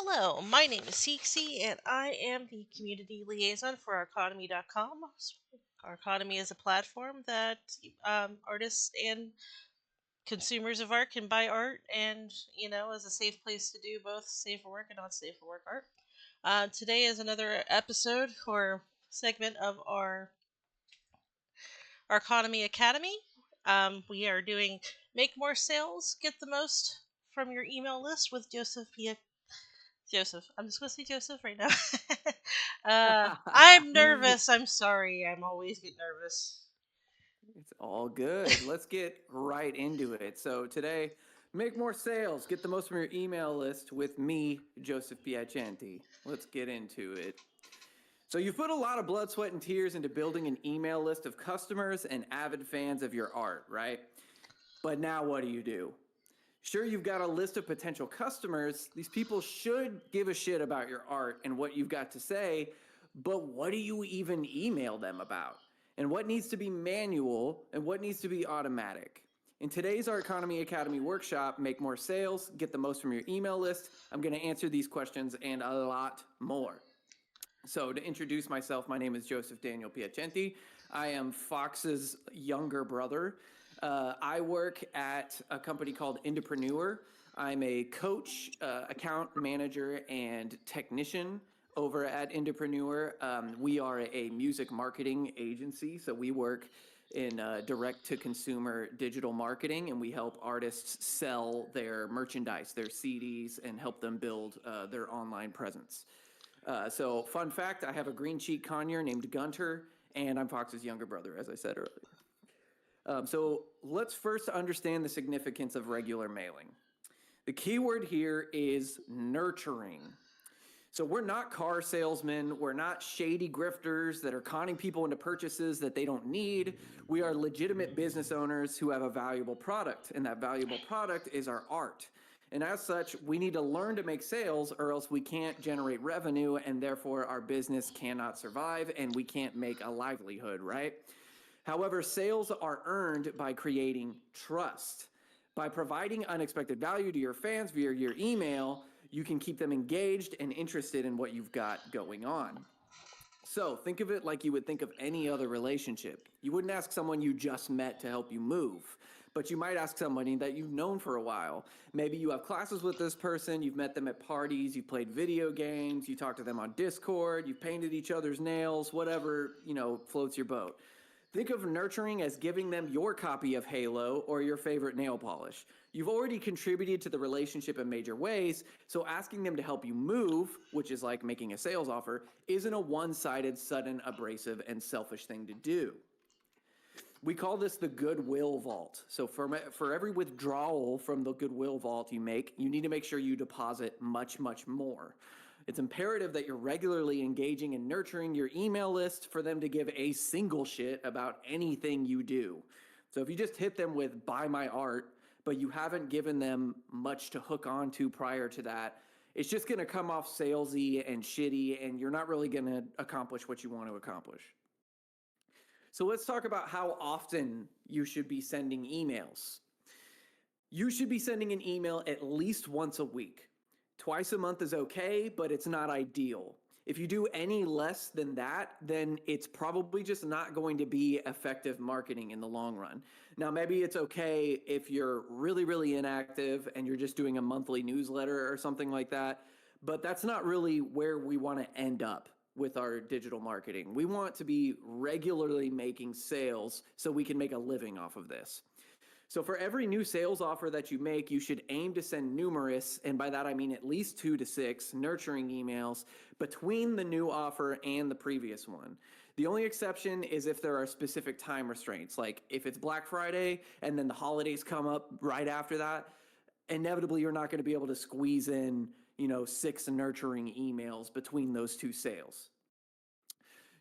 Hello, my name is Sixi, and I am the community liaison for Arconomy.com. Arconomy is a platform that artists and consumers of art can buy art, and is a safe place to do both safe for work and not safe for work art. Today is another episode or segment of our Arconomy Academy. We are doing Make More Sales, Get the Most from Your Email List with Joseph. I'm just gonna say Joseph right now. I'm nervous. I'm sorry. I'm always get nervous. It's all good. Let's get right into it. So today, make more sales, get the most from your email list with me, Joseph Piacenti. Let's get into it. So you've put a lot of blood, sweat, and tears into building an email list of customers and avid fans of your art, right? But now what do? Sure, you've got a list of potential customers. These people should give a shit about your art and what you've got to say, but what do you even email them about? And what needs to be manual and what needs to be automatic? In today's Art Economy Academy workshop, Make More Sales, Get the Most from Your Email List, I'm going to answer these questions and a lot more. So, to introduce myself, my name is Joseph Daniel Piacenti. I am Fox's younger brother. I work at a company called Indepreneur. I'm a coach, account manager, and technician over at Indepreneur. We are a music marketing agency, so we work in direct to consumer digital marketing, and we help artists sell their merchandise, their CDs, and help them build their online presence. So, fun fact, I have a green cheek conure named Gunter, and I'm Fox's younger brother, as I said earlier. So, let's first understand the significance of regular mailing. The key word here is nurturing. So, we're not car salesmen. We're not shady grifters that are conning people into purchases that they don't need. We are legitimate business owners who have a valuable product, and that valuable product is our art. And as such, we need to learn to make sales or else we can't generate revenue and therefore our business cannot survive and we can't make a livelihood, right? However, sales are earned by creating trust. By providing unexpected value to your fans via your email, you can keep them engaged and interested in what you've got going on. So think of it like you would think of any other relationship. You wouldn't ask someone you just met to help you move, but you might ask somebody that you've known for a while. Maybe you have classes with this person, you've met them at parties, you've played video games, you talk to them on Discord, you've painted each other's nails, whatever, floats your boat. Think of nurturing as giving them your copy of Halo or your favorite nail polish. You've already contributed to the relationship in major ways, so asking them to help you move, which is like making a sales offer, isn't a one-sided, sudden, abrasive, and selfish thing to do. We call this the goodwill vault. So for every withdrawal from the goodwill vault you make, you need to make sure you deposit much, much more. It's imperative that you're regularly engaging and nurturing your email list for them to give a single shit about anything you do. So if you just hit them with buy my art, but you haven't given them much to hook onto prior to that, it's just going to come off salesy and shitty, and you're not really going to accomplish what you want to accomplish. So let's talk about how often you should be sending emails. You should be sending an email at least once a week. Twice a month is okay, but it's not ideal. If you do any less than that, then it's probably just not going to be effective marketing in the long run. Now, maybe it's okay if you're really, really inactive and you're just doing a monthly newsletter or something like that, but that's not really where we want to end up with our digital marketing. We want to be regularly making sales so we can make a living off of this. So for every new sales offer that you make, you should aim to send numerous, and by that I mean at least 2 to 6 nurturing emails between the new offer and the previous one. The only exception is if there are specific time restraints, like if it's Black Friday and then the holidays come up right after that, inevitably you're not going to be able to squeeze in, 6 nurturing emails between those 2 sales.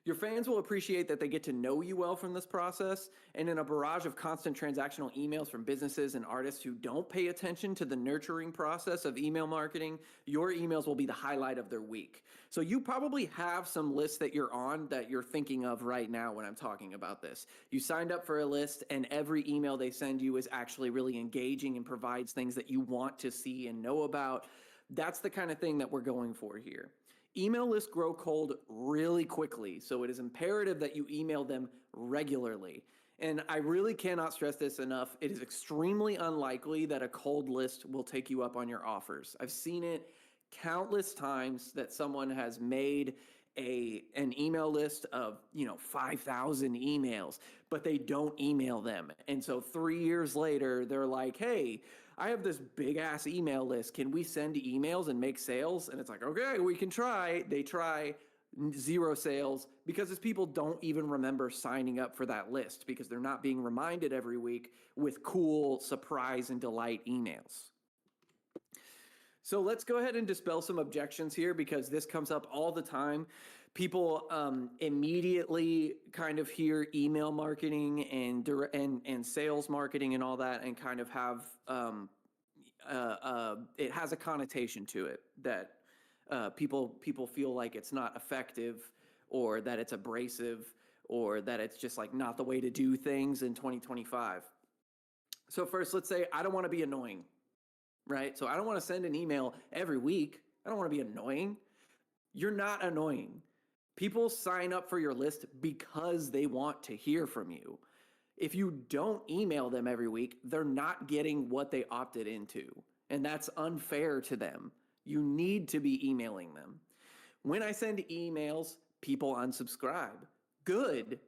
Your fans will appreciate that they get to know you well from this process, and in a barrage of constant transactional emails from businesses and artists who don't pay attention to the nurturing process of email marketing, your emails will be the highlight of their week. So you probably have some lists that you're on that you're thinking of right now when I'm talking about this. You signed up for a list, and every email they send you is actually really engaging and provides things that you want to see and know about. That's the kind of thing that we're going for here. Email lists grow cold really quickly, so it is imperative that you email them regularly. And I really cannot stress this enough. It is extremely unlikely that a cold list will take you up on your offers. I've seen it countless times that someone has made an email list of 5,000 emails, but they don't email them. And so 3 years later, they're like, "Hey, I have this big ass email list. Can we send emails and make sales?" And it's like, "Okay, we can try." They try, zero sales, because as people don't even remember signing up for that list because they're not being reminded every week with cool surprise and delight emails. So let's go ahead and dispel some objections here because this comes up all the time. People immediately kind of hear email marketing and sales marketing and all that, and kind of have it has a connotation to it that people feel like it's not effective, or that it's abrasive, or that it's just like not the way to do things in 2025. So first, let's say I don't want to be annoying. Right? So I don't want to send an email every week. I don't want to be annoying. You're not annoying. People sign up for your list because they want to hear from you. If you don't email them every week, they're not getting what they opted into. And that's unfair to them. You need to be emailing them. When I send emails, people unsubscribe. Good.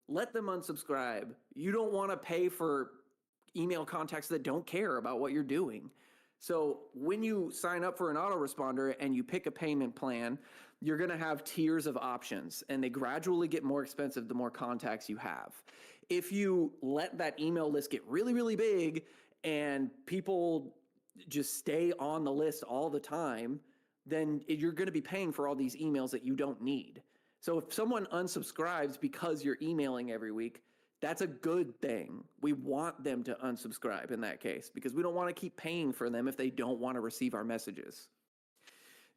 Let them unsubscribe. You don't want to pay for email contacts that don't care about what you're doing. So when you sign up for an autoresponder and you pick a payment plan, you're going to have tiers of options, and they gradually get more expensive the more contacts you have. If you let that email list get really, really big and people just stay on the list all the time, then you're going to be paying for all these emails that you don't need. So if someone unsubscribes because you're emailing every week, that's a good thing. We want them to unsubscribe in that case because we don't want to keep paying for them if they don't want to receive our messages.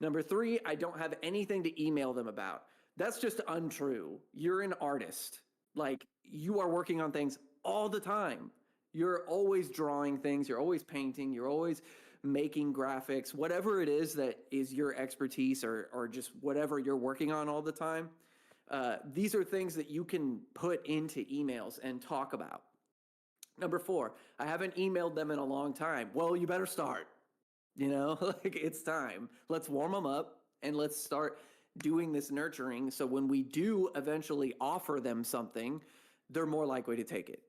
Number 3, I don't have anything to email them about. That's just untrue. You're an artist. Like, you are working on things all the time. You're always drawing things. You're always painting. You're always making graphics, whatever it is that is your expertise, or just whatever you're working on all the time. These are things that you can put into emails and talk about. Number 4, I haven't emailed them in a long time. Well, you better start. Like, it's time. Let's warm them up and let's start doing this nurturing. So when we do eventually offer them something, they're more likely to take it.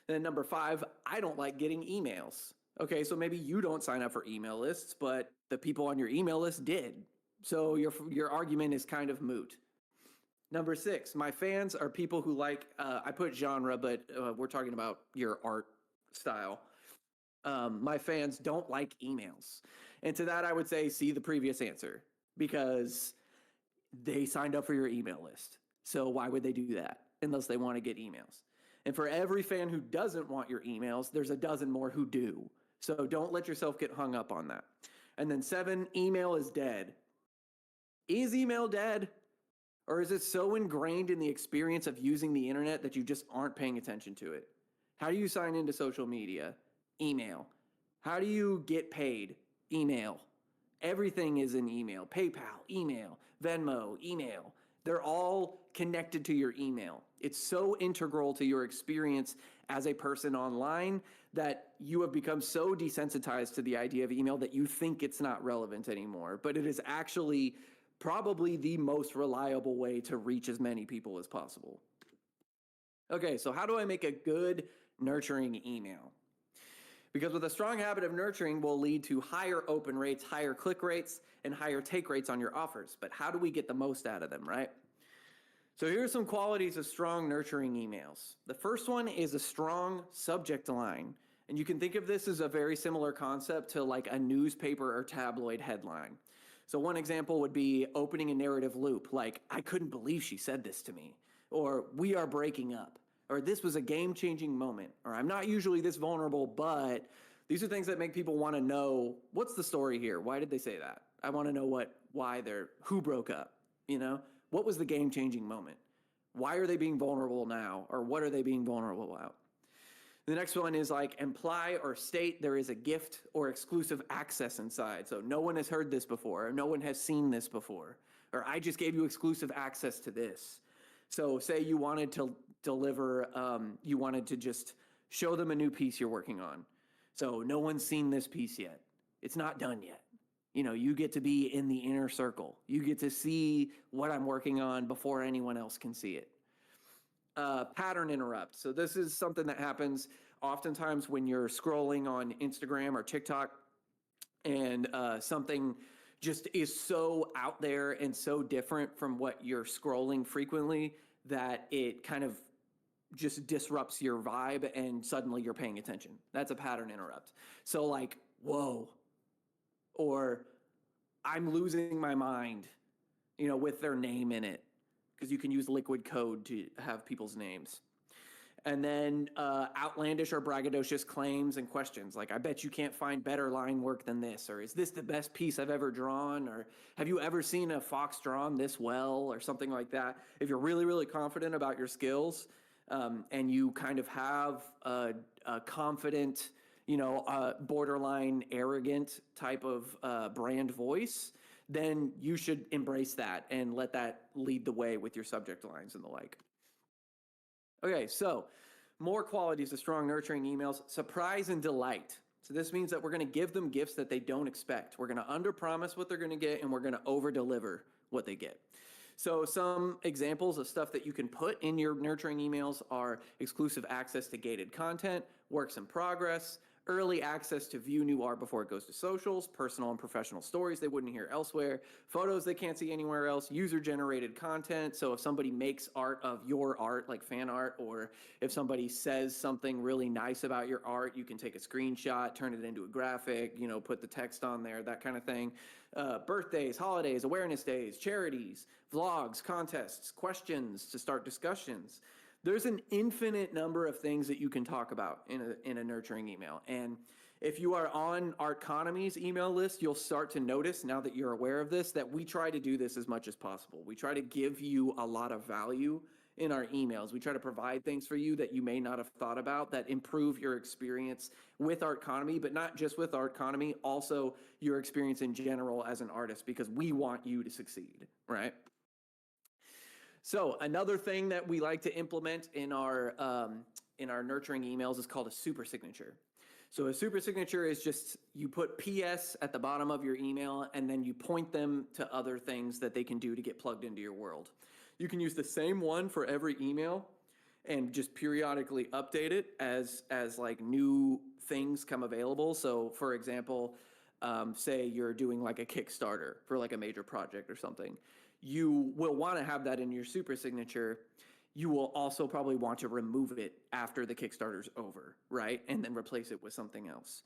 And then number 5, I don't like getting emails. Okay, so maybe you don't sign up for email lists, but the people on your email list did. So your argument is kind of moot. Number 6, my fans are people who like, I put genre, but we're talking about your art style. My fans don't like emails. And to that, I would say, see the previous answer, because they signed up for your email list. So why would they do that unless they want to get emails? And for every fan who doesn't want your emails, there's a dozen more who do. So don't let yourself get hung up on that. And then 7, email is dead. Is email dead? Or is it so ingrained in the experience of using the internet that you just aren't paying attention to it? How do you sign into social media? Email. How do you get paid? Email. Everything is in email. PayPal, email. Venmo, email. They're all connected to your email. It's so integral to your experience as a person online that you have become so desensitized to the idea of email that you think it's not relevant anymore. But it is actually probably the most reliable way to reach as many people as possible. Okay, so how do I make a good nurturing email? Because with a strong habit of nurturing will lead to higher open rates, higher click rates, and higher take rates on your offers. But how do we get the most out of them, right? So here are some qualities of strong nurturing emails. The first one is a strong subject line. And you can think of this as a very similar concept to like a newspaper or tabloid headline. So one example would be opening a narrative loop, like, "I couldn't believe she said this to me," or "We are breaking up," or "This was a game-changing moment," or "I'm not usually this vulnerable, but..." These are things that make people want to know, what's the story here? Why did they say that? I want to know who broke up, What was the game-changing moment? Why are they being vulnerable now? Or what are they being vulnerable about? The next one is like imply or state there is a gift or exclusive access inside. So no one has heard this before, or no one has seen this before, or I just gave you exclusive access to this. So say you wanted to deliver, you wanted to just show them a new piece you're working on. So no one's seen this piece yet. It's not done yet. You know, you get to be in the inner circle. You get to see what I'm working on before anyone else can see it. Pattern interrupt. So this is something that happens oftentimes when you're scrolling on Instagram or TikTok and something just is so out there and so different from what you're scrolling frequently that it kind of just disrupts your vibe and suddenly you're paying attention. That's a pattern interrupt. So like, whoa, or I'm losing my mind, you know, with their name in it, because you can use liquid code to have people's names. And then outlandish or braggadocious claims and questions like, I bet you can't find better line work than this, or is this the best piece I've ever drawn, or have you ever seen a fox drawn this well, or something like that. If you're really, really confident about your skills and you kind of have a confident, you know, borderline arrogant type of brand voice, then you should embrace that and let that lead the way with your subject lines and the like. Okay, so more qualities of strong nurturing emails: surprise and delight. So this means that we're going to give them gifts that they don't expect. We're going to underpromise what they're going to get, and we're going to overdeliver what they get. So some examples of stuff that you can put in your nurturing emails are exclusive access to gated content, works in progress, early access to view new art before it goes to socials, personal and professional stories they wouldn't hear elsewhere, photos they can't see anywhere else, user-generated content. So if somebody makes art of your art, like fan art, or if somebody says something really nice about your art, you can take a screenshot, turn it into a graphic, you know, put the text on there, that kind of thing. Birthdays, holidays, awareness days, charities, vlogs, contests, questions to start discussions. There's an infinite number of things that you can talk about in a nurturing email. And if you are on Artconomy's email list, you'll start to notice, now that you're aware of this, that we try to do this as much as possible. We try to give you a lot of value in our emails. We try to provide things for you that you may not have thought about that improve your experience with Artconomy, but not just with Artconomy, also your experience in general as an artist, because we want you to succeed, right? So another thing that we like to implement in our nurturing emails is called a super signature. So a super signature is just, you put PS at the bottom of your email and then you point them to other things that they can do to get plugged into your world. You can use the same one for every email and just periodically update it as like new things come available. So for example, say you're doing like a Kickstarter for like a major project or something. You will want to have that in your super signature. You will also probably want to remove it after the Kickstarter's over, right? And then replace it with something else.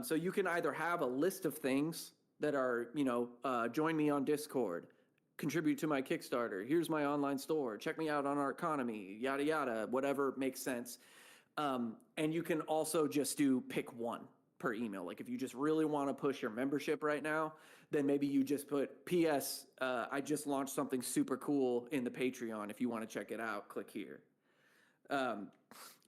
So you can either have a list of things that are, you know, join me on Discord, contribute to my Kickstarter, here's my online store, check me out on Artconomy, yada, yada, whatever makes sense. And you can also just do pick one per email. Like if you just really want to push your membership right now, then maybe you just put, PS, I just launched something super cool in the Patreon. If you want to check it out, click here.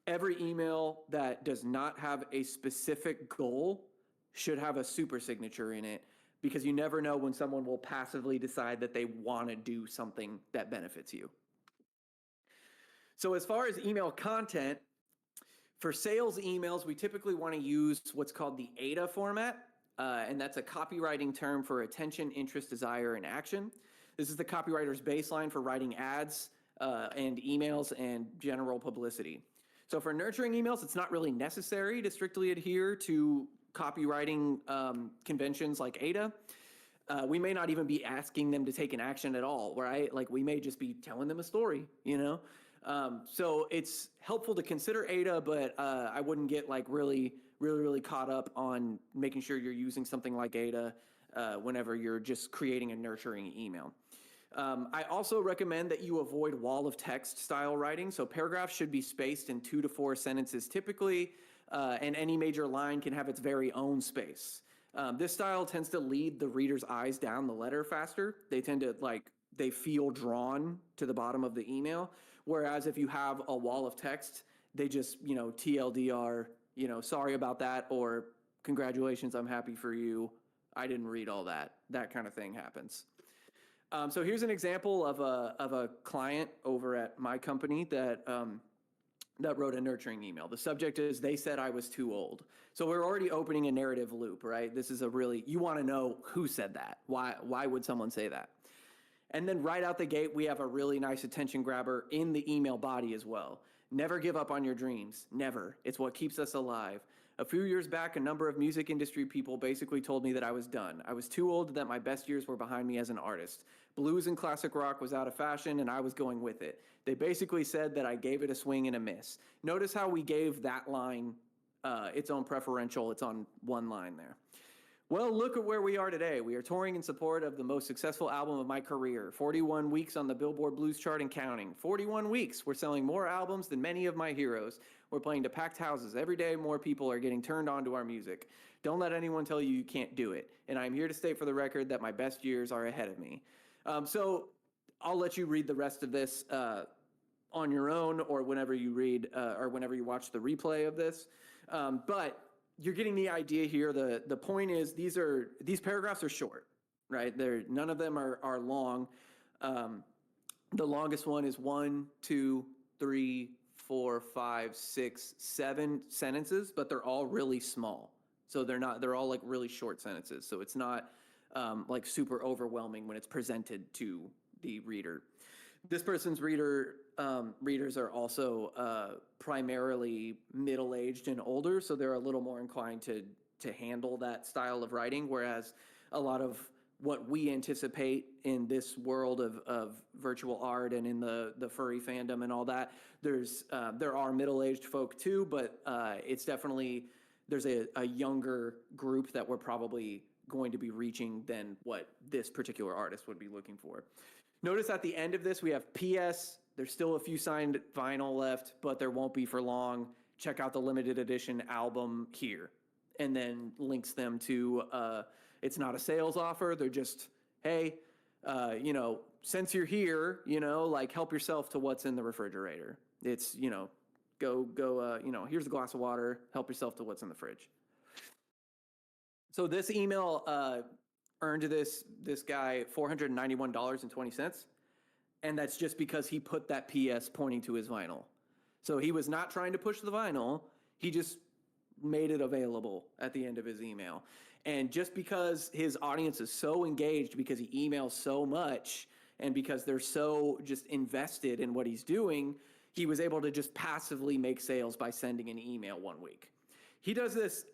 Every email that does not have a specific goal should have a super signature in it, because you never know when someone will passively decide that they want to do something that benefits you. So as far as email content, for sales emails, we typically want to use what's called the AIDA format. And that's a copywriting term for attention, interest, desire, and action. This is the copywriter's baseline for writing ads and emails and general publicity. So for nurturing emails, it's not really necessary to strictly adhere to copywriting conventions like AIDA. We may not even be asking them to take an action at all, right? Like we may just be telling them a story, you know? So it's helpful to consider AIDA, but I wouldn't get like really caught up on making sure you're using something like AIDA whenever you're just creating a nurturing email. I also recommend that you avoid wall of text style writing. So paragraphs should be spaced in 2 to 4 sentences typically, and any major line can have its very own space. This style tends to lead the reader's eyes down the letter faster. They tend to they feel drawn to the bottom of the email. Whereas if you have a wall of text, they just, TLDR, sorry about that, or congratulations, I'm happy for you, I didn't read all that. That kind of thing happens. So here's an example of a client over at my company that wrote a nurturing email. The subject is, they said I was too old. So we're already opening a narrative loop, right? This is you want to know who said that. Why would someone say that? And then right out the gate, we have a really nice attention grabber in the email body as well. Never give up on your dreams. Never. It's what keeps us alive. A few years back, a number of music industry people basically told me that I was done. I was too old, that my best years were behind me as an artist. Blues and classic rock was out of fashion, and I was going with it. They basically said that I gave it a swing and a miss. Notice how we gave that line its own preferential. It's on one line there. Well, look at where we are today. We are touring in support of the most successful album of my career. 41 weeks on the Billboard Blues chart and counting. 41 weeks. We're selling more albums than many of my heroes. We're playing to packed houses. Every day more people are getting turned on to our music. Don't let anyone tell you you can't do it. And I'm here to state for the record that my best years are ahead of me. So I'll let you read the rest of this on your own, or whenever you read or whenever you watch the replay of this. But you're getting the idea here. The point is, these paragraphs are short, right? None of them are long. The longest one is 1, 2, 3, 4, 5, 6, 7 sentences, but they're all really small. So they're all like really short sentences. So it's not like super overwhelming when it's presented to the reader. This person's readers are also primarily middle-aged and older, so they're a little more inclined to handle that style of writing, whereas a lot of what we anticipate in this world of virtual art and in the furry fandom and all that, there are middle-aged folk too, but it's definitely, there's a younger group that we're probably going to be reaching than what this particular artist would be looking for. Notice at the end of this, we have PS. There's still a few signed vinyl left, but there won't be for long. Check out the limited edition album here. And then links them to, it's not a sales offer. They're just, hey, since you're here, like help yourself to what's in the refrigerator. It's, go, here's a glass of water, help yourself to what's in the fridge. So this email earned this guy $491.20, and that's just because he put that PS pointing to his vinyl. So he was not trying to push the vinyl, he just made it available at the end of his email. And just because his audience is so engaged, because he emails so much, and because they're so just invested in what he's doing, he was able to just passively make sales by sending an email one week. He does this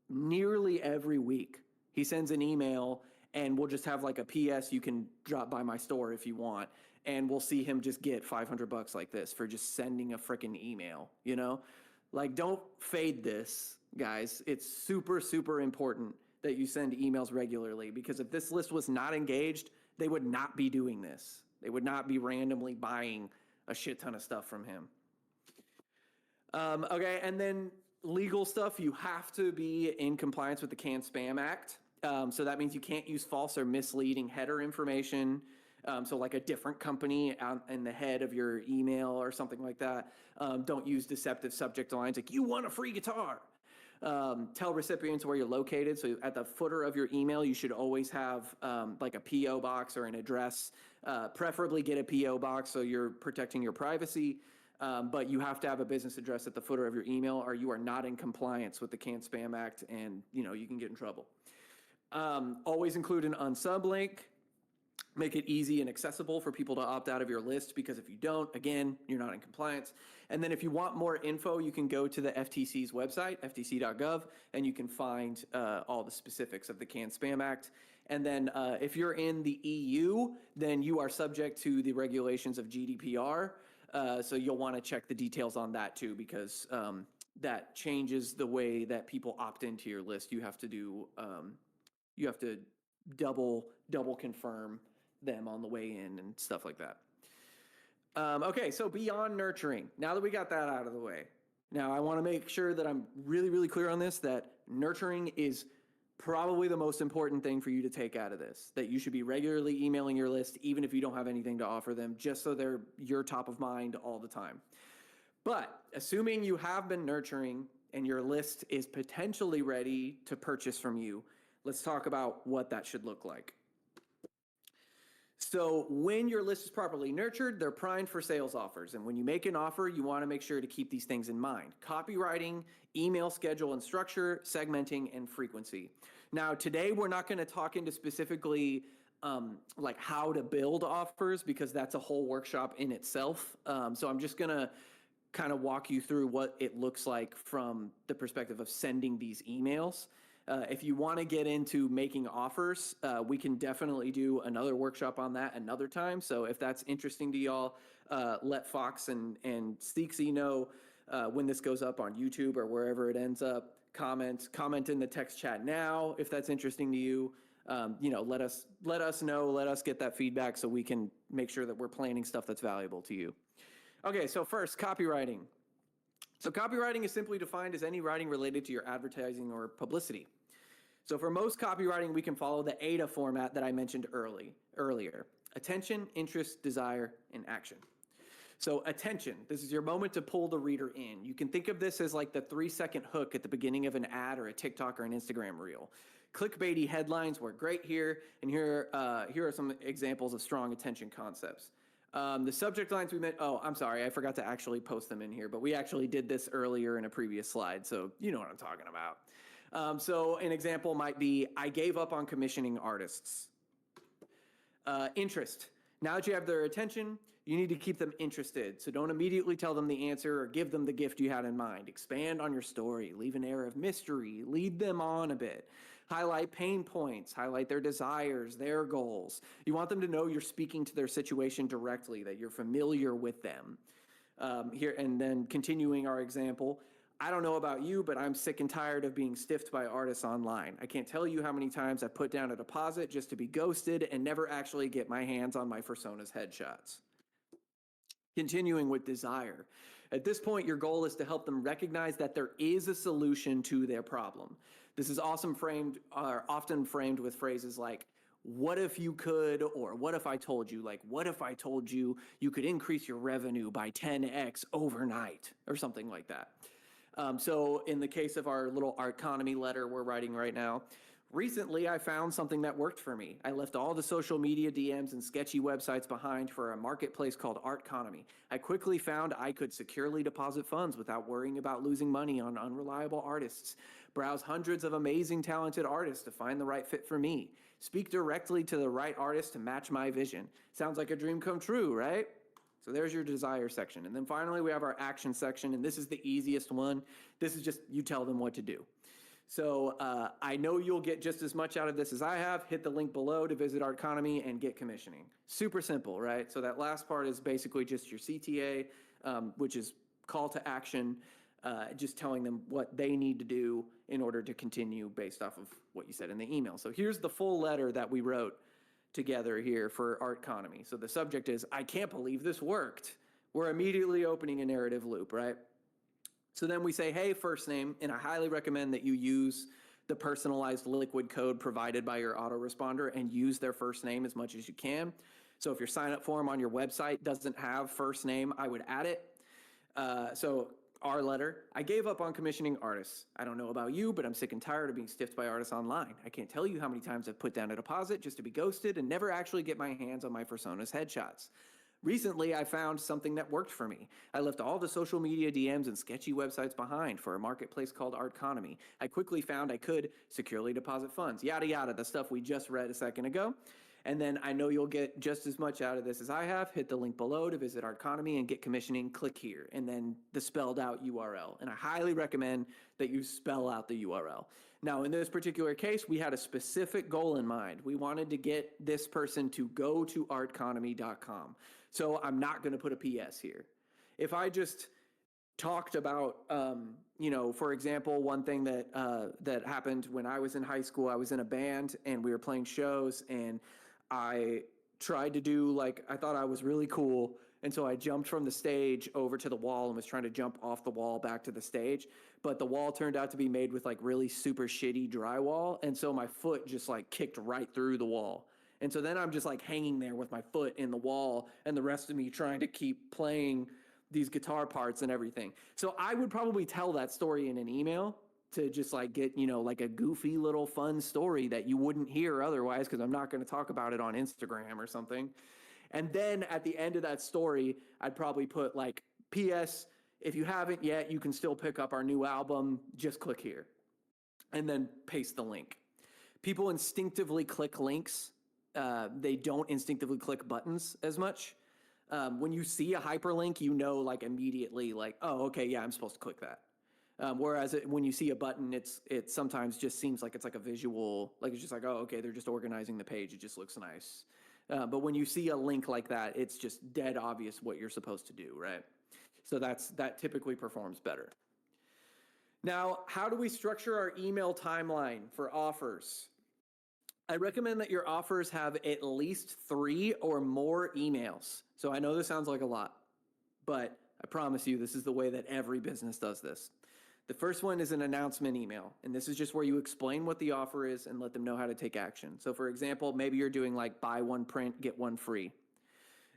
nearly every week. He sends an email, and we'll just have like a PS, you can drop by my store if you want, and we'll see him just get $500 like this for just sending a freaking email, Like, don't fade this, guys. It's super, super important that you send emails regularly, because if this list was not engaged, they would not be doing this. They would not be randomly buying a shit ton of stuff from him. Okay, and then legal stuff, you have to be in compliance with the CAN-SPAM Act. So that means you can't use false or misleading header information. So like a different company in the head of your email or something like that. Don't use deceptive subject lines like, you want a free guitar. Tell recipients where you're located. So at the footer of your email, you should always have like a P.O. box or an address. Preferably get a P.O. box so you're protecting your privacy. But you have to have a business address at the footer of your email, or you are not in compliance with the CAN-SPAM Act, and you can get in trouble. Always include an unsub link. Make it easy and accessible for people to opt out of your list, because if you don't, again, you're not in compliance. And then if you want more info, you can go to the FTC's website, ftc.gov, and you can find all the specifics of the CAN-SPAM Act. And then if you're in the EU, then you are subject to the regulations of GDPR. So you'll want to check the details on that too, because that changes the way that people opt into your list. You have to do, you have to double confirm them on the way in and stuff like that. Okay, so beyond nurturing, now that we got that out of the way, now I want to make sure that I'm really, really clear on this, that nurturing is probably the most important thing for you to take out of this, that you should be regularly emailing your list, even if you don't have anything to offer them, just so you're top of mind all the time. But assuming you have been nurturing and your list is potentially ready to purchase from you, let's talk about what that should look like. So when your list is properly nurtured, they're primed for sales offers. And when you make an offer, you want to make sure to keep these things in mind: copywriting, email schedule and structure, segmenting, and frequency. Now, today we're not going to talk into specifically like how to build offers, because that's a whole workshop in itself. So I'm just going to kind of walk you through what it looks like from the perspective of sending these emails. If you want to get into making offers, we can definitely do another workshop on that another time. So if that's interesting to y'all, let Fox and Steeksy know when this goes up on YouTube or wherever it ends up. Comment in the text chat now if that's interesting to you. Let us know. Let us get that feedback so we can make sure that we're planning stuff that's valuable to you. Okay, so first, copywriting. So copywriting is simply defined as any writing related to your advertising or publicity. So for most copywriting, we can follow the AIDA format that I mentioned earlier: attention, interest, desire, and action. So attention, this is your moment to pull the reader in. You can think of this as like the 3-second hook at the beginning of an ad or a TikTok or an Instagram reel. Clickbaity headlines work great here, and here are some examples of strong attention concepts. The subject lines we meant, I'm sorry, I forgot to actually post them in here, but we actually did this earlier in a previous slide, so you know what I'm talking about. So an example might be, I gave up on commissioning artists. Interest. Now that you have their attention, you need to keep them interested. So don't immediately tell them the answer or give them the gift you had in mind. Expand on your story, leave an air of mystery, lead them on a bit. Highlight pain points, highlight their desires, their goals. You want them to know you're speaking to their situation directly, that you're familiar with them. Here, and then continuing our example, I don't know about you, but I'm sick and tired of being stiffed by artists online. I can't tell you how many times I've put down a deposit just to be ghosted and never actually get my hands on my persona's headshots. Continuing with desire. At this point, your goal is to help them recognize that there is a solution to their problem. This is often framed with phrases like, what if you could, or what if I told you, like, what if I told you you could increase your revenue by 10x overnight, or something like that. So in the case of our little Artconomy letter we're writing right now, recently I found something that worked for me. I left all the social media DMs and sketchy websites behind for a marketplace called Artconomy. I quickly found I could securely deposit funds without worrying about losing money on unreliable artists. Browse hundreds of amazing talented artists to find the right fit for me. Speak directly to the right artist to match my vision. Sounds like a dream come true, right? So there's your desire section. And then finally, we have our action section, and this is the easiest one. This is just, you tell them what to do. So I know you'll get just as much out of this as I have. Hit the link below to visit Artconomy and get commissioning. Super simple, right? So that last part is basically just your CTA, which is call to action, just telling them what they need to do in order to continue based off of what you said in the email. So here's the full letter that we wrote together here for Artconomy. So the subject is, I can't believe this worked. We're immediately opening a narrative loop, right? So then we say, hey, first name, and I highly recommend that you use the personalized liquid code provided by your autoresponder and use their first name as much as you can. So if your sign up form on your website doesn't have first name, I would add it. So our letter, I gave up on commissioning artists. I don't know about you, but I'm sick and tired of being stiffed by artists online. I can't tell you how many times I've put down a deposit just to be ghosted and never actually get my hands on my persona's headshots. Recently, I found something that worked for me. I left all the social media DMs and sketchy websites behind for a marketplace called Artconomy. I quickly found I could securely deposit funds, yada, yada, the stuff we just read a second ago. And then I know you'll get just as much out of this as I have. Hit the link below to visit Artconomy and get commissioning. Click here, and then the spelled out URL. And I highly recommend that you spell out the URL. Now, in this particular case, we had a specific goal in mind. We wanted to get this person to go to artconomy.com. So I'm not going to put a PS here. If I just talked about, for example, one thing that happened when I was in high school, I was in a band and we were playing shows, and I tried to do I thought I was really cool. And so I jumped from the stage over to the wall and was trying to jump off the wall back to the stage. But the wall turned out to be made with really super shitty drywall. And so my foot just kicked right through the wall. And so then I'm just hanging there with my foot in the wall, and the rest of me trying to keep playing these guitar parts and everything. So I would probably tell that story in an email to just like get, like a goofy little fun story that you wouldn't hear otherwise, because I'm not going to talk about it on Instagram or something. And then at the end of that story, I'd probably put like, P.S. If you haven't yet, you can still pick up our new album. Just click here. And then paste the link. People instinctively click links. They don't instinctively click buttons as much. When you see a hyperlink, like immediately like, oh, okay, yeah, I'm supposed to click that. Whereas when you see a button, it sometimes just seems like it's like a visual, like it's just like, oh, okay, they're just organizing the page. It just looks nice. But when you see a link like that, it's just dead obvious what you're supposed to do, right? So that typically performs better. Now, how do we structure our email timeline for offers? I recommend that your offers have at least 3 or more emails. So I know this sounds like a lot, but I promise you this is the way that every business does this. The first one is an announcement email, and this is just where you explain what the offer is and let them know how to take action. So for example, maybe you're doing like buy one print, get one free.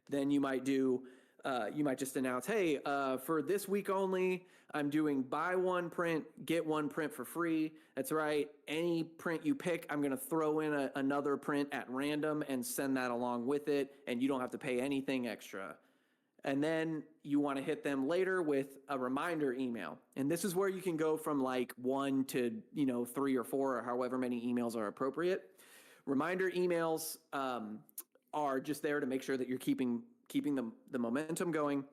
Then you might just announce, hey, for this week only, I'm doing buy one print, get one print for free. That's right. Any print you pick, I'm going to throw in another print at random and send that along with it, and you don't have to pay anything extra. And then you want to hit them later with a reminder email. And this is where you can go from like 1 to 3 or 4 or however many emails are appropriate. Reminder emails are just there to make sure that you're keeping the momentum going.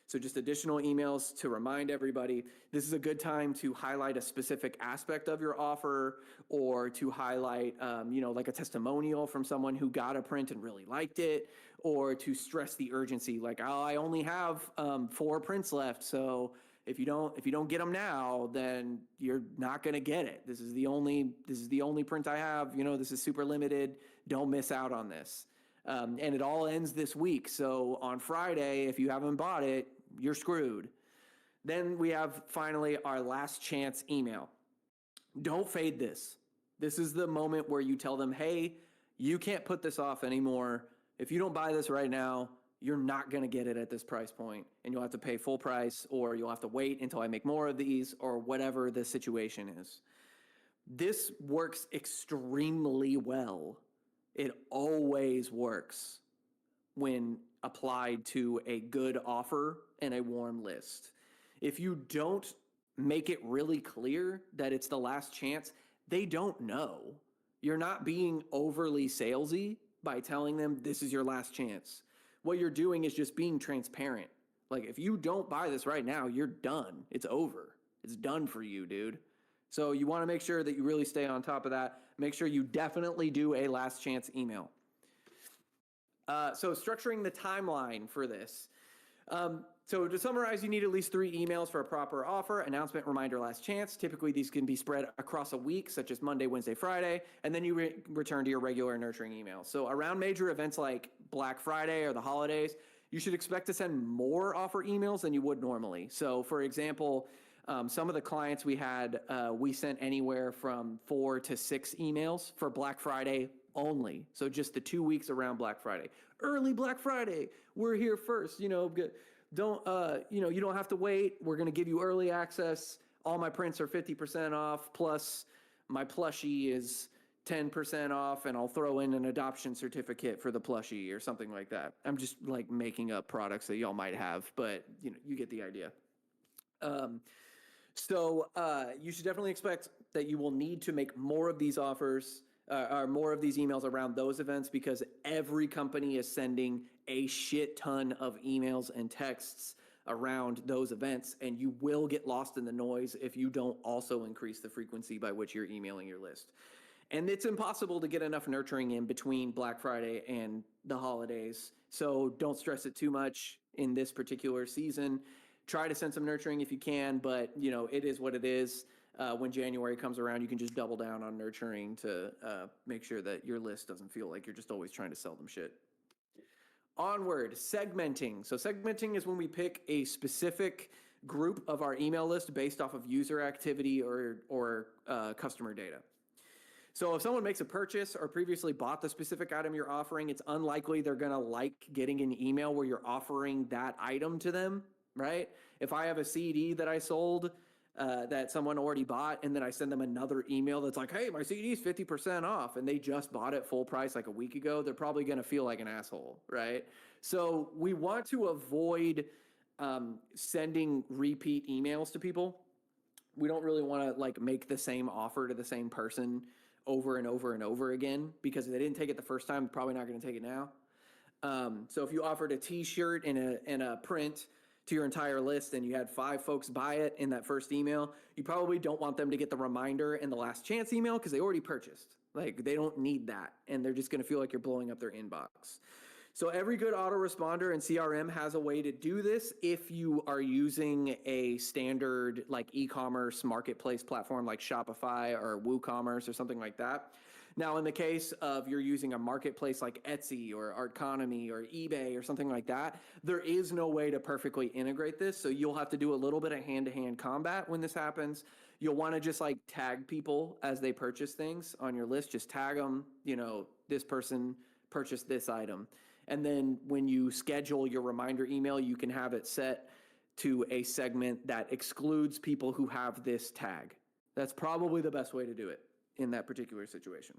So just additional emails to remind everybody. This is a good time to highlight a specific aspect of your offer, or to highlight, like a testimonial from someone who got a print and really liked it, or to stress the urgency. Like, oh, I only have 4 prints left, so if you don't get them now, then you're not going to get it. This is the only print I have. This is super limited. Don't miss out on this. And it all ends this week. So on Friday, if you haven't bought it, you're screwed. Then we have finally our last chance email. Don't fade this. This is the moment where you tell them, hey, you can't put this off anymore. If you don't buy this right now, you're not going to get it at this price point, and you'll have to pay full price, or you'll have to wait until I make more of these, or whatever the situation is. This works extremely well. It always works when applied to a good offer and a warm list. If you don't make it really clear that it's the last chance, they don't know. You're not being overly salesy by telling them this is your last chance. What you're doing is just being transparent. Like, if you don't buy this right now, you're done. It's over. It's done for you, dude. So you want to make sure that you really stay on top of that. Make sure you definitely do a last chance email. So structuring the timeline for this. So to summarize, you need at least 3 emails for a proper offer: announcement, reminder, last chance. Typically, these can be spread across a week, such as Monday, Wednesday, Friday, and then you return to your regular nurturing emails. So around major events like Black Friday or the holidays, you should expect to send more offer emails than you would normally. So for example, some of the clients we had, we sent anywhere from 4 to 6 emails for Black Friday only. So just the 2 weeks around Black Friday. Early Black Friday, we're here first. You don't have to wait. We're going to give you early access. All my prints are 50% off, plus my plushie is 10% off, and I'll throw in an adoption certificate for the plushie or something like that. I'm just like making up products that y'all might have, but you get the idea. So you should definitely expect that you will need to make more of these offers or more of these emails around those events, because every company is sending a shit ton of emails and texts around those events, and you will get lost in the noise if you don't also increase the frequency by which you're emailing your list. And it's impossible to get enough nurturing in between Black Friday and the holidays, so don't stress it too much in this particular season. Try to send some nurturing if you can, but it is what it is. When January comes around, you can just double down on nurturing to make sure that your list doesn't feel like you're just always trying to sell them shit. Onward, segmenting. So segmenting is when we pick a specific group of our email list based off of user activity or customer data. So if someone makes a purchase or previously bought the specific item you're offering, it's unlikely they're going to like getting an email where you're offering that item to them. right? If I have a CD that I sold that someone already bought, and then I send them another email that's like, hey, my CD is 50% off, and they just bought it full price like a week ago, they're probably going to feel like an asshole, right? So we want to avoid sending repeat emails to people. We don't really want to like make the same offer to the same person over and over and over again, because if they didn't take it the first time, they're probably not going to take it now. So if you offered a T-shirt and a print to your entire list and you had 5 folks buy it in that first email, you probably don't want them to get the reminder and the last chance email because they already purchased. Like, they don't need that, and they're just going to feel like you're blowing up their inbox. So every good autoresponder and CRM has a way to do this if you are using a standard like e-commerce marketplace platform like Shopify or WooCommerce or something like that. Now, in the case of you're using a marketplace like Etsy or Artconomy or eBay or something like that, there is no way to perfectly integrate this. So you'll have to do a little bit of hand-to-hand combat when this happens. You'll want to just like tag people as they purchase things on your list. Just tag them, this person purchased this item. And then when you schedule your reminder email, you can have it set to a segment that excludes people who have this tag. That's probably the best way to do it in that particular situation.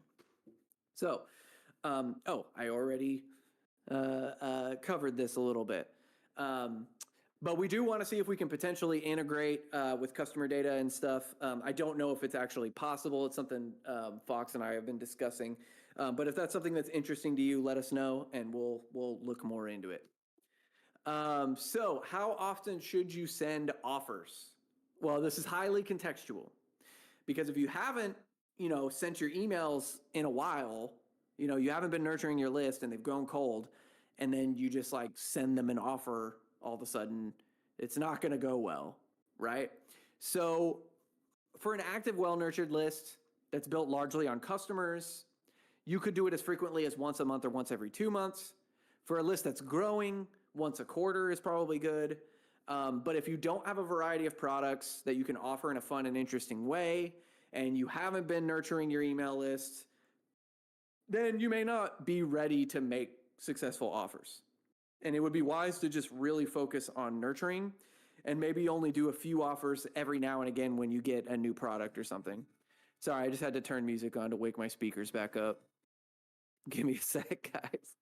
So, I already covered this a little bit. But we do want to see if we can potentially integrate with customer data and stuff. I don't know if it's actually possible. It's something Fox and I have been discussing. But if that's something that's interesting to you, let us know, and we'll look more into it. So how often should you send offers? Well, this is highly contextual, because if you haven't, sent your emails in a while, you haven't been nurturing your list and they've grown cold, and then you just like send them an offer all of a sudden, it's not going to go well, right? So for an active, well-nurtured list that's built largely on customers, you could do it as frequently as once a month or once every 2 months. For a list that's growing, once a quarter is probably good. But if you don't have a variety of products that you can offer in a fun and interesting way, and you haven't been nurturing your email list, then you may not be ready to make successful offers. And it would be wise to just really focus on nurturing and maybe only do a few offers every now and again when you get a new product or something. Sorry, I just had to turn music on to wake my speakers back up. Give me a sec, guys.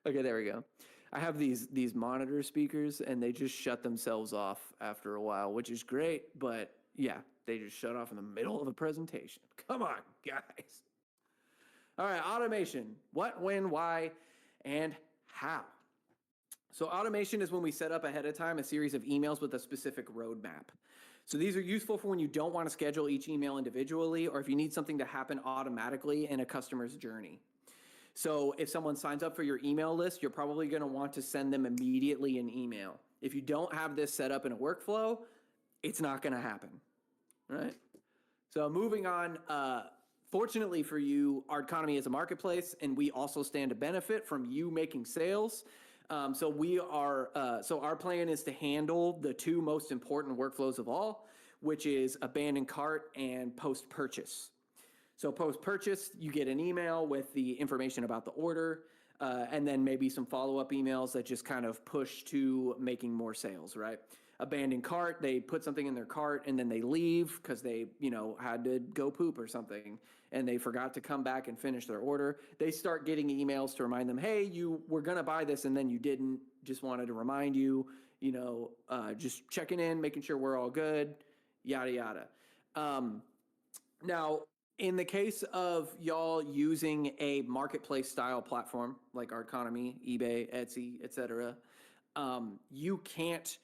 Okay, there we go. I have these monitor speakers, and they just shut themselves off after a while, which is great, but yeah, they just shut off in the middle of a presentation. Come on, guys. All right, automation. What, when, why, and how? So automation is when we set up ahead of time a series of emails with a specific roadmap. So these are useful for when you don't want to schedule each email individually, or if you need something to happen automatically in a customer's journey. So if someone signs up for your email list, you're probably going to want to send them immediately an email. If you don't have this set up in a workflow, it's not going to happen, right? So moving on, fortunately for you, Artconomy is a marketplace, and we also stand to benefit from you making sales. So our plan is to handle the 2 most important workflows of all, which is abandoned cart and post-purchase. So post-purchase, you get an email with the information about the order, and then maybe some follow-up emails that just kind of push to making more sales, right? Abandoned cart, they put something in their cart and then they leave because they, had to go poop or something, and they forgot to come back and finish their order. They start getting emails to remind them, hey, you were going to buy this and then you didn't, just wanted to remind you, just checking in, making sure we're all good, yada, yada. Now, in the case of y'all using a marketplace style platform like Artconomy, eBay, Etsy, etc., you can't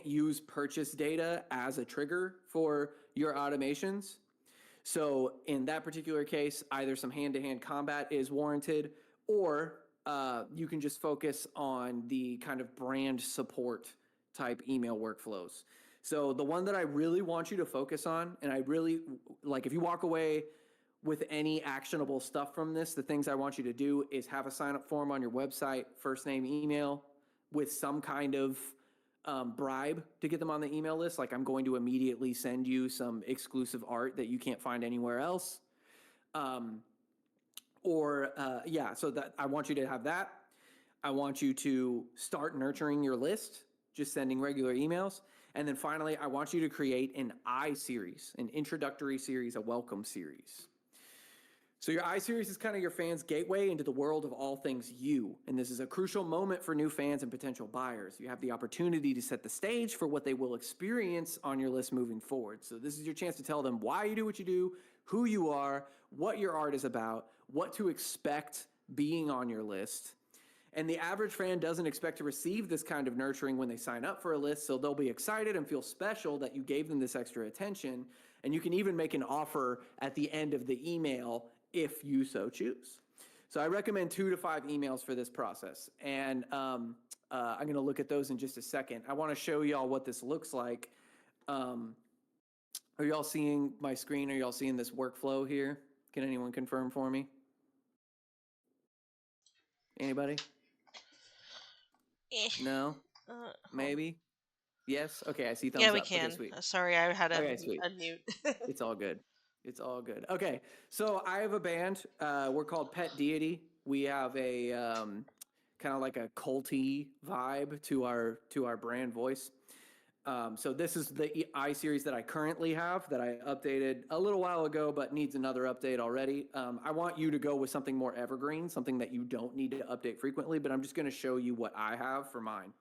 use purchase data as a trigger for your automations. So in that particular case, either some hand-to-hand combat is warranted, or you can just focus on the kind of brand support type email workflows. So the one that I really want you to focus on, and I really, like, if you walk away with any actionable stuff from this, the things I want you to do is have a sign-up form on your website, first name, email, with some kind of bribe to get them on the email list. Like, I'm going to immediately send you some exclusive art that you can't find anywhere else. So that I want you to have that. I want you to start nurturing your list, just sending regular emails. And then finally, I want you to create an I series, an introductory series, a welcome series. So your I series is kind of your fans' gateway into the world of all things you. And this is a crucial moment for new fans and potential buyers. You have the opportunity to set the stage for what they will experience on your list moving forward. So this is your chance to tell them why you do what you do, who you are, what your art is about, what to expect being on your list. And the average fan doesn't expect to receive this kind of nurturing when they sign up for a list, so they'll be excited and feel special that you gave them this extra attention. And you can even make an offer at the end of the email if you so choose. So I recommend 2 to 5 emails for this process. And I'm going to look at those in just a second. I want to show y'all what this looks like. Are y'all seeing my screen? Are y'all seeing this workflow here? Can anyone confirm for me? Anybody? Eh. No? Hold- Maybe? Yes? Okay, I see thumbs Yeah, we up. Okay, can. sweet. Sorry, I had Okay, sweet. a mute. It's all good. It's all good. Okay, so I have a band. We're called Pet Deity. We have a kind of like a culty vibe to our brand voice. So this is the I series that I currently have that I updated a little while ago, but needs another update already. I want you to go with something more evergreen, something that you don't need to update frequently, but I'm just going to show you what I have for mine.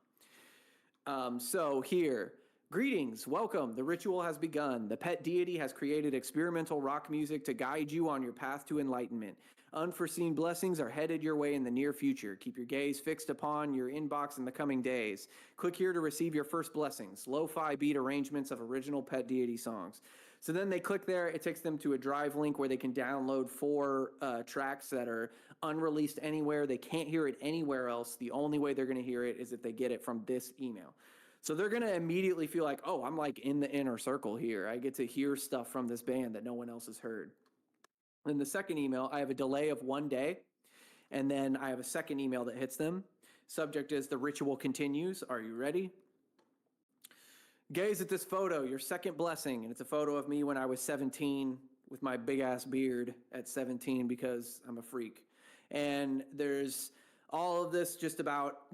So here, greetings, welcome. The ritual has begun. The Pet Deity has created experimental rock music to guide you on your path to enlightenment. Unforeseen blessings are headed your way in the near future. Keep your gaze fixed upon your inbox in the coming days. Click here to receive your first blessings. Lo-fi beat arrangements of original Pet Deity songs. So then they click there, it takes them to a drive link where they can download 4 tracks that are unreleased anywhere. They can't hear it anywhere else. The only way they're going to hear it is if they get it from this email. So they're going to immediately feel like, oh, I'm like in the inner circle here. I get to hear stuff from this band that no one else has heard. In the second email, I have a delay of 1 day, and then I have a second email that hits them. Subject is the ritual continues. Are you ready? Gaze at this photo, your second blessing. And it's a photo of me when I was 17 with my big ass beard at 17 because I'm a freak. And there's all of this just about,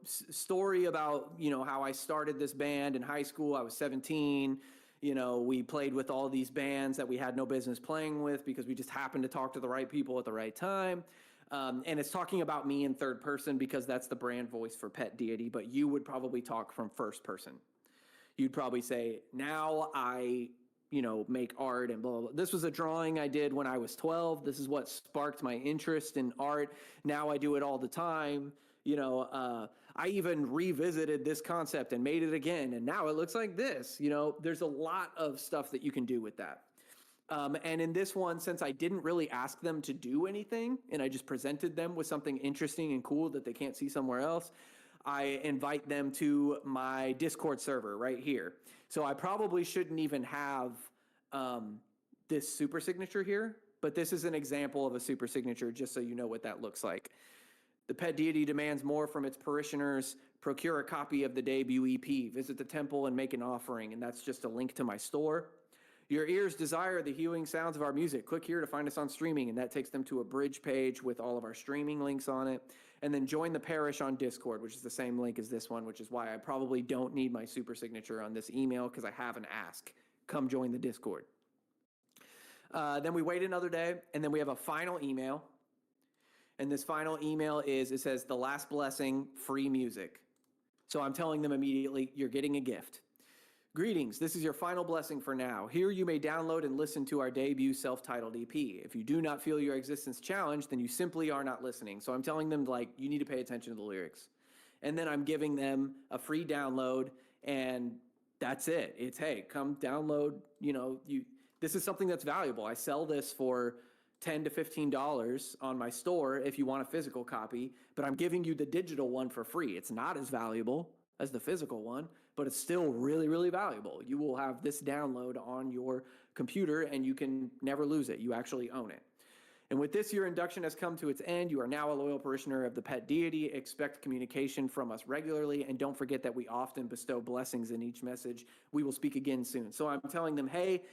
story about, how I started this band in high school. I was 17. We played with all these bands that we had no business playing with because we just happened to talk to the right people at the right time. And it's talking about me in third person because that's the brand voice for Pet Deity, but you would probably talk from first person. You'd probably say, now I, make art and blah, blah, blah. This was a drawing I did when I was 12. This is what sparked my interest in art. Now I do it all the time. I even revisited this concept and made it again. And now it looks like this. There's a lot of stuff that you can do with that. And in this one, since I didn't really ask them to do anything and I just presented them with something interesting and cool that they can't see somewhere else, I invite them to my Discord server right here. So I probably shouldn't even have this super signature here, but this is an example of a super signature just so you know what that looks like. The Pet Deity demands more from its parishioners. Procure a copy of the debut EP. Visit the temple and make an offering, and that's just a link to my store. Your ears desire the healing sounds of our music. Click here to find us on streaming, and that takes them to a bridge page with all of our streaming links on it. And then join the parish on Discord, which is the same link as this one, which is why I probably don't need my super signature on this email because I have an ask. Come join the Discord. Then we wait another day, and then we have a final email. And this final email it says, the last blessing, free music. So I'm telling them immediately, you're getting a gift. Greetings, this is your final blessing for now. Here you may download and listen to our debut self-titled EP. If you do not feel your existence challenged, then you simply are not listening. So I'm telling them, you need to pay attention to the lyrics. And then I'm giving them a free download, and that's it. It's, hey, come download, this is something that's valuable. I sell this for $10 to $15 on my store if you want a physical copy, but I'm giving you the digital one for free. It's not as valuable as the physical one, but it's still really, really valuable. You will have this download on your computer and you can never lose it. You actually own it. And with this, your induction has come to its end. You are now a loyal parishioner of the Pet Deity. Expect communication from us regularly, and don't forget that we often bestow blessings in each message. We will speak again soon. So I'm telling them, hey,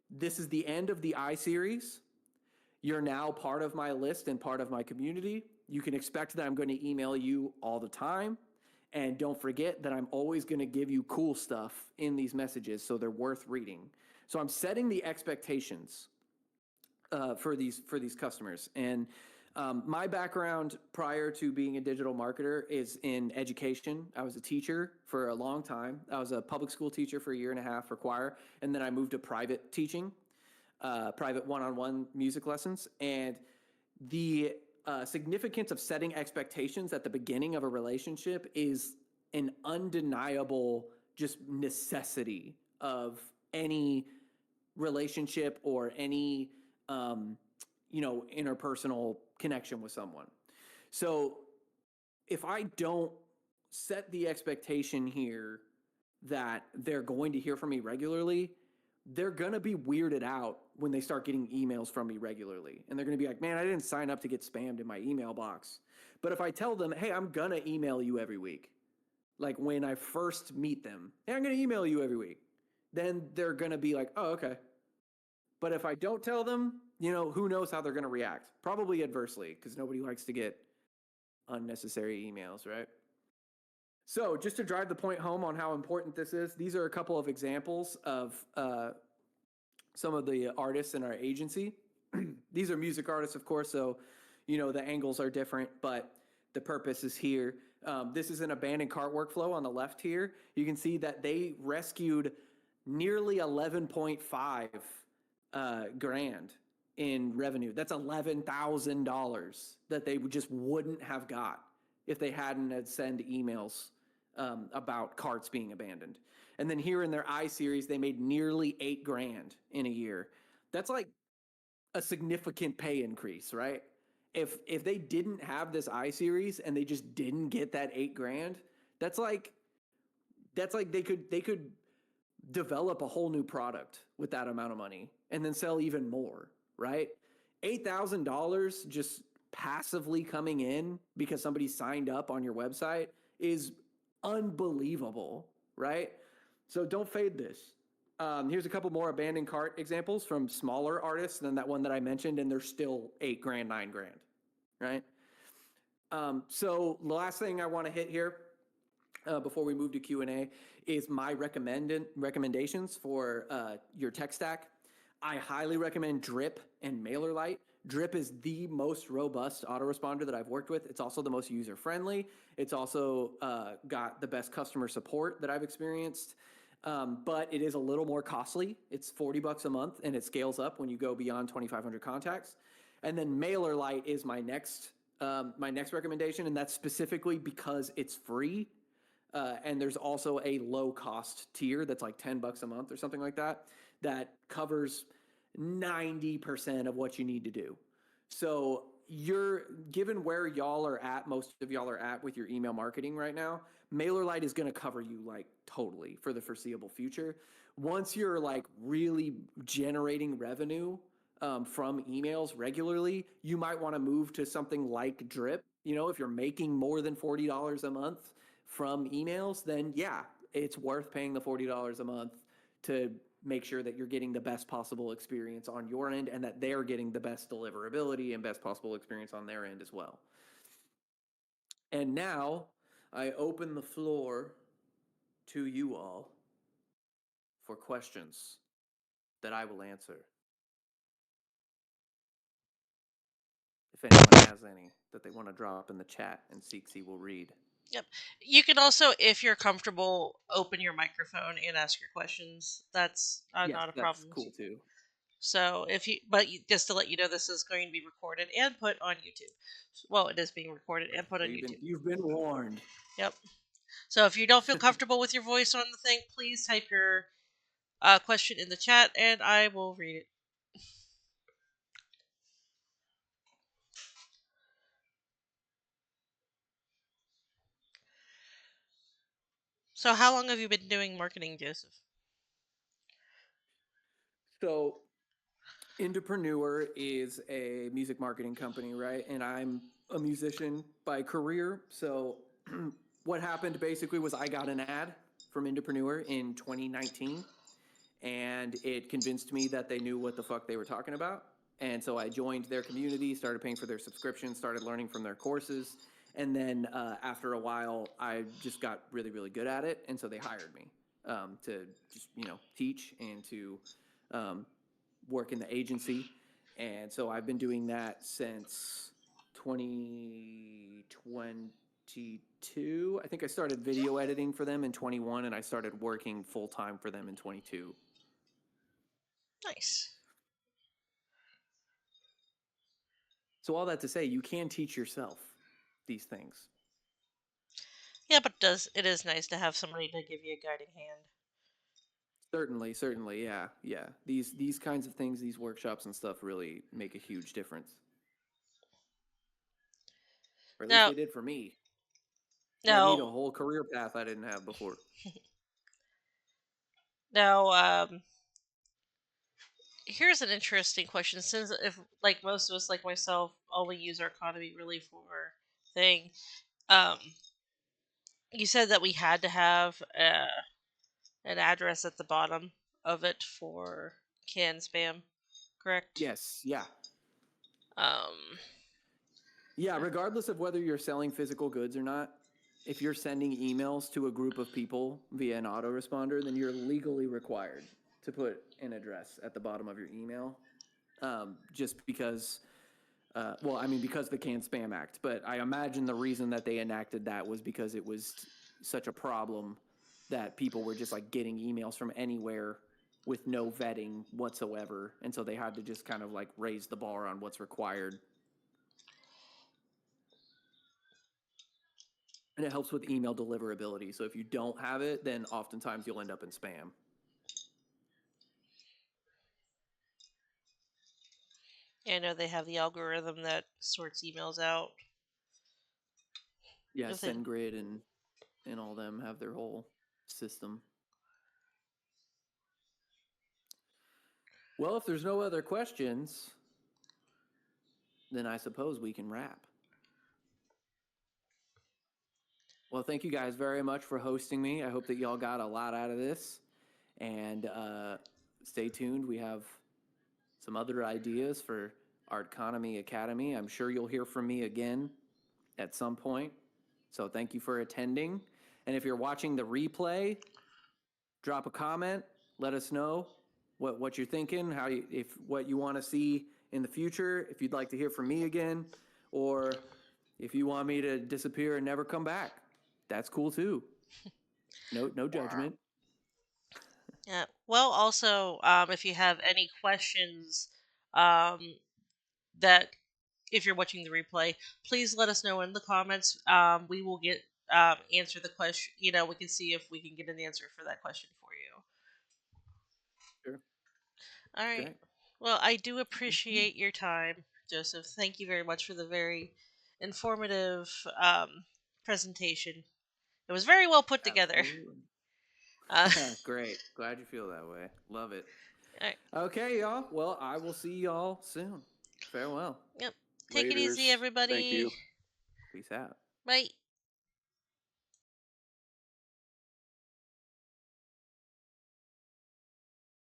this is the end of the I series. You're now part of my list and part of my community. You can expect that I'm going to email you all the time. And don't forget that I'm always going to give you cool stuff in these messages, so they're worth reading. So I'm setting the expectations for these customers. And my background prior to being a digital marketer is in education. I was a teacher for a long time. I was a public school teacher for a year and a half for choir, and then I moved to private teaching, private one-on-one music lessons. And the significance of setting expectations at the beginning of a relationship is an undeniable just necessity of any relationship or any interpersonal connection with someone. So if I don't set the expectation here that they're going to hear from me regularly, they're going to be weirded out when they start getting emails from me regularly. And they're going to be like, man, I didn't sign up to get spammed in my email box. But if I tell them, hey, I'm going to email you every week, like when I first meet them, hey, I'm going to email you every week, then they're going to be like, oh, okay. But if I don't tell them, who knows how they're going to react? Probably adversely, because nobody likes to get unnecessary emails, right? So just to drive the point home on how important this is, these are a couple of examples of some of the artists in our agency. These are music artists, of course, so the angles are different, but the purpose is here. This is an abandoned cart workflow on the left here. You can see that they rescued nearly 11.5 grand in revenue. That's $11,000 that they just wouldn't have got if they hadn't had sent emails about carts being abandoned. And then here in their I series, they made nearly 8 grand in a year. That's like a significant pay increase, right? If they didn't have this I series and they just didn't get that 8 grand, that's like they could develop a whole new product with that amount of money and then sell even more, right? $8,000 just passively coming in because somebody signed up on your website is unbelievable, right? So don't fade this. Here's a couple more abandoned cart examples from smaller artists than that one that I mentioned, and they're still 8 grand, 9 grand, right? So the last thing I want to hit here before we move to Q&A is my recommendations for your tech stack. I highly recommend Drip and MailerLite. Drip is the most robust autoresponder that I've worked with. It's also the most user-friendly. It's also got the best customer support that I've experienced. But it is a little more costly. It's $40 a month, and it scales up when you go beyond 2,500 contacts. And then MailerLite is my next recommendation, and that's specifically because it's free. And there's also a low-cost tier that's like $10 a month or something like that covers 90% of what you need to do. So given where y'all are at, most of y'all are at with your email marketing right now, MailerLite is going to cover you like totally for the foreseeable future. Once you're like really generating revenue from emails regularly, you might want to move to something like Drip. If you're making more than $40 a month from emails, then yeah, it's worth paying the $40 a month to make sure that you're getting the best possible experience on your end and that they're getting the best deliverability and best possible experience on their end as well. And now I open the floor to you all for questions that I will answer. If anyone has any that they want to drop in the chat, and Seeksy will read. Yep. You can also, if you're comfortable, open your microphone and ask your questions. That's not a problem. That's cool too. So just to let you know, this is going to be recorded and put on YouTube. Well, it is being recorded and put on YouTube. You've been warned. Yep. So if you don't feel comfortable with your voice on the thing, please type your question in the chat and I will read it. So how long have you been doing marketing, Joseph? So Indepreneur is a music marketing company, right? And I'm a musician by career. So what happened basically was I got an ad from Indepreneur in 2019, and it convinced me that they knew what the fuck they were talking about. And so I joined their community, started paying for their subscription, started learning from their courses. And then after a while, I just got really, really good at it. And so they hired me to just, teach and to work in the agency. And so I've been doing that since 2022. I think I started video editing for them in 21, and I started working full time for them in 22. Nice. So all that to say, you can teach yourself these things. Yeah, but it is nice to have somebody to give you a guiding hand. Certainly, certainly, yeah, yeah. These kinds of things, these workshops and stuff, really make a huge difference. Or at least Now, they did for me. Led me now, to a whole career path I didn't have before. now, here's an interesting question. Since if like most of us, like myself, only use our economy really for thing, um, you said that we had to have an address at the bottom of it for canned spam, correct? Yes, yeah. Um, Yeah, regardless of whether you're selling physical goods or not, if you're sending emails to a group of people via an autoresponder, then you're legally required to put an address at the bottom of your email. Just because, well, I mean, because the Can Spam Act, but I imagine the reason that they enacted that was because it was such a problem that people were just like getting emails from anywhere with no vetting whatsoever. And so they had to just kind of like raise the bar on what's required. And it helps with email deliverability. So if you don't have it, then oftentimes you'll end up in spam. I know they have the algorithm that sorts emails out. Yeah, If they, SendGrid and all them have their whole system. Well, if there's no other questions, then I suppose we can wrap. Well, thank you guys very much for hosting me. I hope that y'all got a lot out of this. And stay tuned. We have some other ideas for Art Economy Academy. I'm sure you'll hear from me again at some point. So thank you for attending. And if you're watching the replay, drop a comment. Let us know what you're thinking, if what you want to see in the future, if you'd like to hear from me again, or if you want me to disappear and never come back. That's cool too. No judgment. yeah. Well, also, if you have any questions, um, that if you're watching the replay, please let us know in the comments. We will get answer the question. We can see if we can get an answer for that question for you. Sure. All right. Great. Well, I do appreciate your time, Joseph. Thank you very much for the very informative presentation. It was very well put together. Absolutely. Uh, Great. Glad you feel that way. Love it. all right. Okay, y'all. Well, I will see y'all soon. Farewell. Yep. Take it easy, Laters. Thank everybody. you. Peace out. Bye.